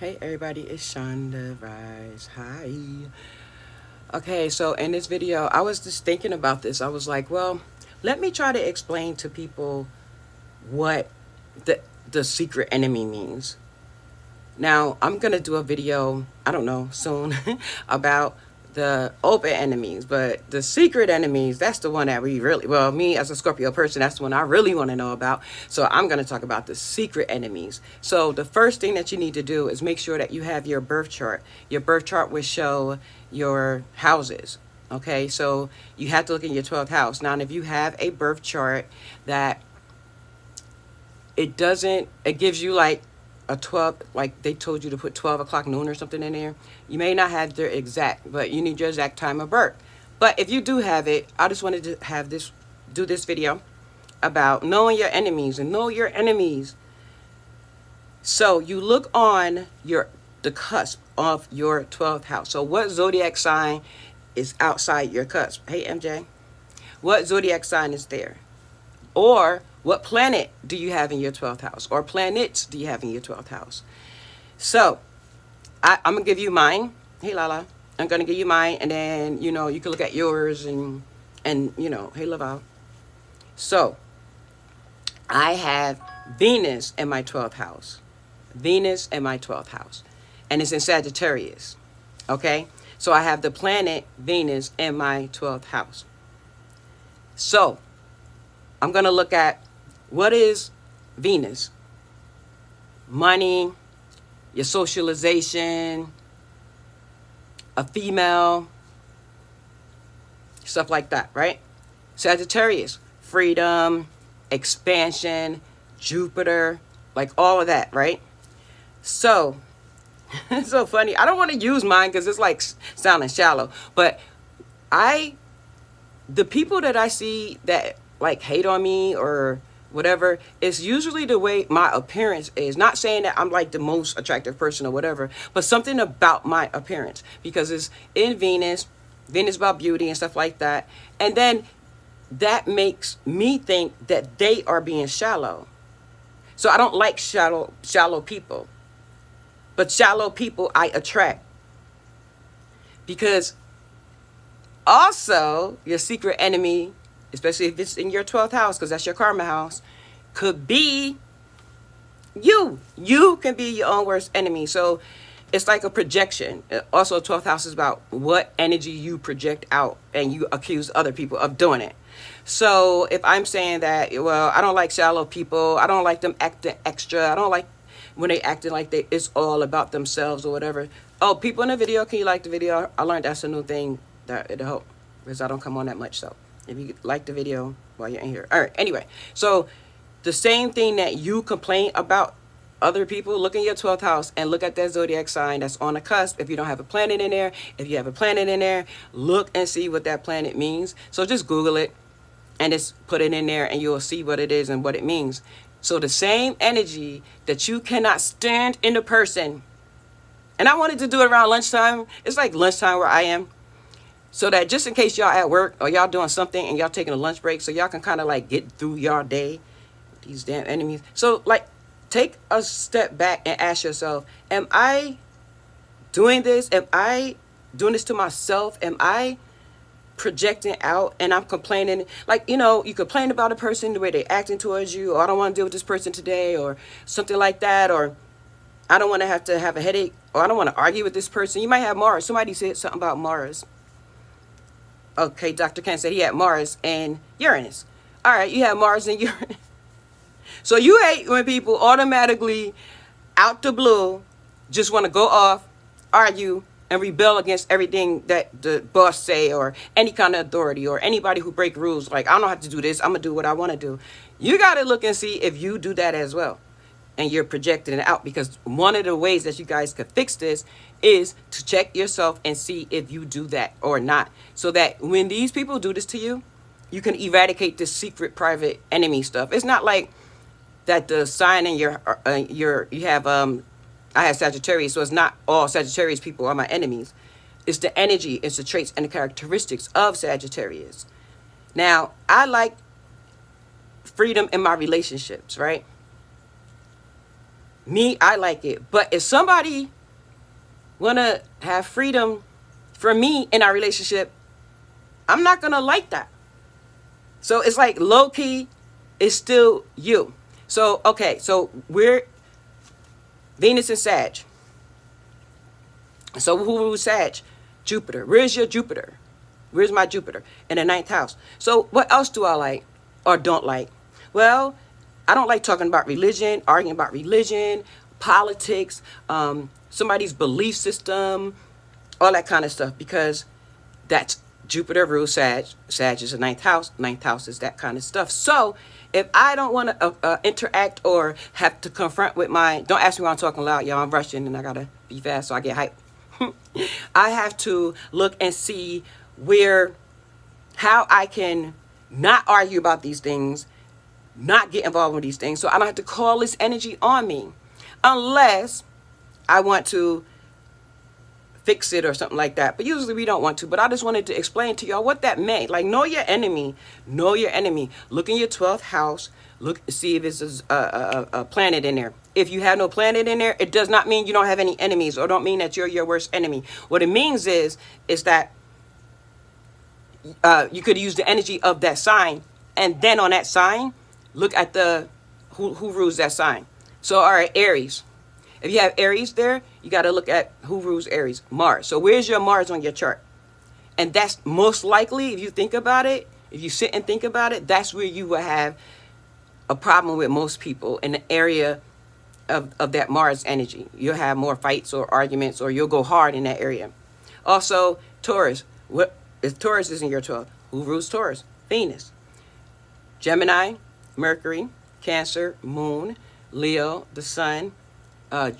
Hey everybody, it's Shonda Rise. Hi. Okay, so in this video, I was just thinking about this. I was like, well, let me try to explain to people what the secret enemy means. Now, I'm going to do a video, I don't know, soon about the open enemies, but the secret enemies, that's the one that we really, well, me as a Scorpio person, that's the one I really want to know about. So I'm going to talk about the secret enemies. So the first thing that you need to do is make sure that you have your birth chart. Your birth chart will show your houses. Okay, so you have to look in your 12th house. Now, if you have a birth chart that it gives you like a 12, like they told you to put 12 o'clock noon or something in there. You may not have their exact, but you need your exact time of birth. But if you do have it, I just wanted to do this video about knowing your enemies and know your enemies. So you look on the cusp of your 12th house. So what zodiac sign is outside your cusp? Hey, MJ. What zodiac sign is there? Or what planet do you have in your 12th house? Or planets do you have in your 12th house? So I'm going to give you mine. Hey, Lala. I'm going to give you mine. And then, you can look at yours and hey, Laval. So I have Venus in my 12th house. Venus in my 12th house. And it's in Sagittarius. Okay? So I have the planet Venus in my 12th house. So I'm going to look at what is Venus? Money, your socialization, a female, stuff like that, right? Sagittarius, freedom, expansion, Jupiter, like all of that, right? So, it's so funny. I don't want to use mine because it's like sounding shallow, but the people that I see that like hate on me or whatever, it's usually the way my appearance is. Not saying that I'm like the most attractive person or whatever, but something about my appearance, because it's in Venus about beauty and stuff like that. And then that makes me think that they are being shallow. So I don't like shallow people, but shallow people I attract, because also your secret enemy, especially if it's in your 12th house, because that's your karma house, could be you. You can be your own worst enemy. So it's like a projection. Also, 12th house is about what energy you project out, and you accuse other people of doing it. So if I'm saying that, well, I don't like shallow people, I don't like them acting extra, I don't like when they acting like it's all about themselves or whatever. Oh, people in the video, can you like the video? I learned that's a new thing that it'll help, because I don't come on that much. So if you like the video while you're in here. All right, anyway. So the same thing that you complain about other people, look in your 12th house and look at that zodiac sign that's on the cusp. If you don't have a planet in there, if you have a planet in there, look and see what that planet means. So just Google it and just put it in there and you'll see what it is and what it means. So the same energy that you cannot stand in a person. And I wanted to do it around lunchtime. It's like lunchtime where I am. So that just in case y'all at work or y'all doing something and y'all taking a lunch break, so y'all can kind of like get through y'all day, these damn enemies. So like take a step back and ask yourself, am I doing this? Am I doing this to myself? Am I projecting out and I'm complaining? Like, you complain about a person, the way they're acting towards you, or I don't want to deal with this person today, or something like that, or I don't want to have a headache, or I don't want to argue with this person. You might have Mars. Somebody said something about Mars. Okay, Dr. Ken said he had Mars and Uranus. All right, you have Mars and Uranus. So you hate when people automatically, out the blue, just want to go off, argue, and rebel against everything that the boss say, or any kind of authority, or anybody who break rules. Like, I don't have to do this. I'm going to do what I want to do. You got to look and see if you do that as well. And you're projecting it out, because one of the ways that you guys could fix this is to check yourself and see if you do that or not, so that when these people do this to you, you can eradicate this secret private enemy stuff. It's not like that the sign in you have I have Sagittarius, so it's not all Sagittarius people are my enemies. It's the energy, it's the traits and the characteristics of Sagittarius. Now, I like freedom in my relationships, right? Me, I like it. But if somebody want to have freedom for me in our relationship, I'm not going to like that. So it's like low key, it's still you. So, okay, so we're Venus and Sag. So who rules Sag? Jupiter. Where's your Jupiter? Where's my Jupiter? In the 9th house. So what else do I like or don't like? Well, I don't like talking about religion, arguing about religion, politics, somebody's belief system, all that kind of stuff, because that's Jupiter rules Sag. Sag is the 9th house. 9th house is that kind of stuff. So if I don't want to interact or have to confront with don't ask me why I'm talking loud, y'all. I'm rushing and I got to be fast so I get hyped. I have to look and see how I can not argue about these things, not get involved with these things, so I don't have to call this energy on me, unless I want to fix it or something like that. But usually we don't want to. But I just wanted to explain to y'all what that meant. Like, know your enemy. Know your enemy. Look in your 12th house. Look, see if it's a planet in there. If you have no planet in there, it does not mean you don't have any enemies, or don't mean that you're your worst enemy. What it means is that you could use the energy of that sign, and then on that sign, look at who rules that sign. So, all right, Aries. If you have Aries there, you got to look at who rules Aries. Mars. So where's your Mars on your chart? And that's most likely, if you think about it, if you sit and think about it, that's where you will have a problem with most people, in the area of that Mars energy. You'll have more fights or arguments, or you'll go hard in that area. Also, Taurus. If Taurus is in your 12th, who rules Taurus? Venus. Gemini, Mercury, Cancer, Moon, Leo, the Sun,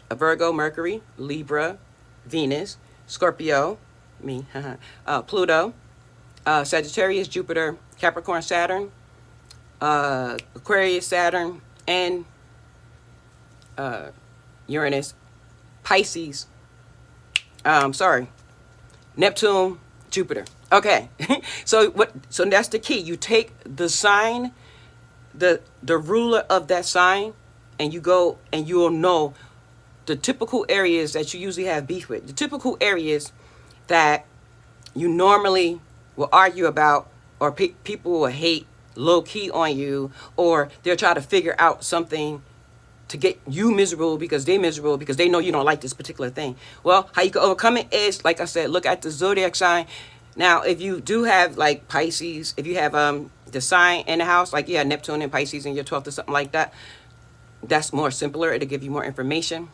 Virgo, Mercury, Libra, Venus, Scorpio, me, Pluto, Sagittarius, Jupiter, Capricorn, Saturn, Aquarius, Saturn, and Uranus, Pisces, Neptune, Jupiter. Okay, so that's the key. You take the sign, the ruler of that sign, and you go and you'll know the typical areas that you usually have beef with, the typical areas that you normally will argue about, or people will hate low key on you, or they'll try to figure out something to get you miserable because they know you don't like this particular thing. Well, how you can overcome it is, like I said, look at the zodiac sign. Now, if you do have like Pisces, if you have the sign in the house, like you have Neptune and Pisces in your 12th or something like that, that's more simpler. It'll give you more information.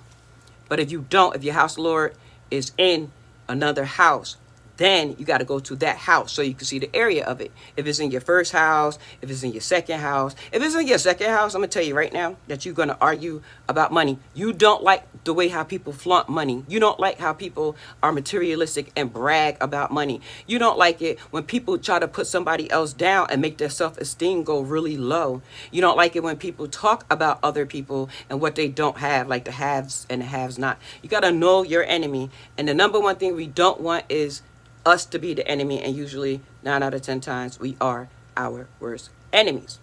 But if you don't, if your house lord is in another house, then you got to go to that house so you can see the area of it. If it's in your first house, if it's in your second house. If it's in your second house, I'm going to tell you right now that you're going to argue about money. You don't like the way how people flaunt money. You don't like how people are materialistic and brag about money. You don't like it when people try to put somebody else down and make their self-esteem go really low. You don't like it when people talk about other people and what they don't have, like the haves and the haves not. You got to know your enemy. And the number one thing we don't want is us to be the enemy, and usually 9 out of 10 times we are our worst enemies.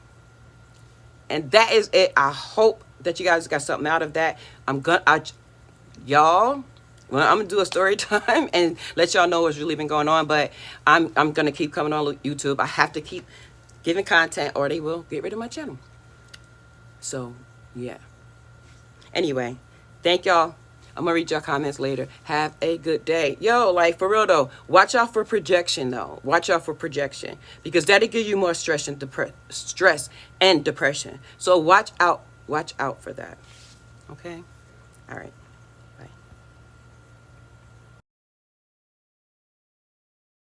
And that is it. I hope that you guys got something out of that. I'm gonna do a story time and let y'all know what's really been going on, but I'm gonna keep coming on YouTube. I have to keep giving content or they will get rid of my channel. So yeah, anyway, thank y'all. I'm going to read your comments later. Have a good day. Yo, like, for real, though, watch out for projection, though. Watch out for projection. Because that'll give you more stress and depression. So watch out for that. Okay? All right.